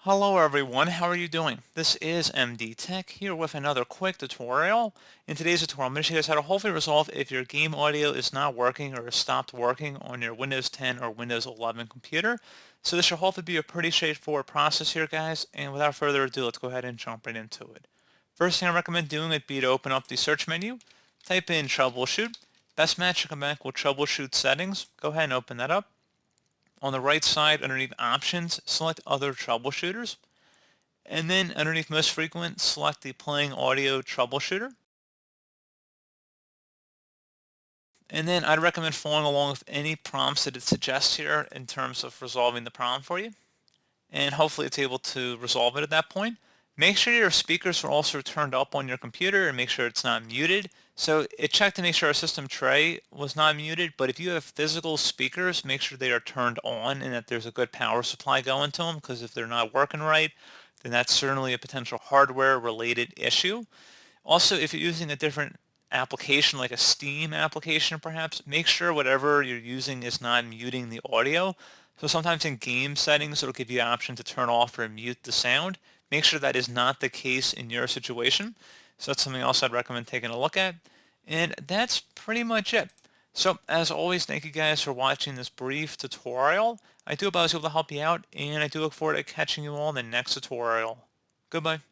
Hello everyone, how are you doing? This is MD Tech here with another quick tutorial. In today's tutorial, I'm going to show you guys how to hopefully resolve if your game audio is not working or has stopped working on your Windows 10 or Windows 11 computer. So this should hopefully be a pretty straightforward process here, guys, and without further ado, let's go ahead and jump right into it. First thing I recommend doing would be to open up the search menu, type in troubleshoot. Best match should come back with troubleshoot settings. Go ahead and open that up. On the right side, underneath Options, select Other Troubleshooters. And then underneath Most Frequent, select the Playing Audio Troubleshooter. And then I'd recommend following along with any prompts that it suggests here in terms of resolving the problem for you. And hopefully it's able to resolve it at that point. Make sure your speakers are also turned up on your computer and make sure it's not muted. So it checked to make sure our system tray was not muted, but if you have physical speakers, make sure they are turned on and that there's a good power supply going to them, because if they're not working right, then that's certainly a potential hardware related issue. Also, if you're using a different application, like a Steam application perhaps, make sure whatever you're using is not muting the audio. So sometimes in game settings, it'll give you the option to turn off or mute the sound. Make sure that is not the case in your situation. So that's something else I'd recommend taking a look at. And that's pretty much it. So as always, thank you guys for watching this brief tutorial. I do hope I was able to help you out, and I do look forward to catching you all in the next tutorial. Goodbye.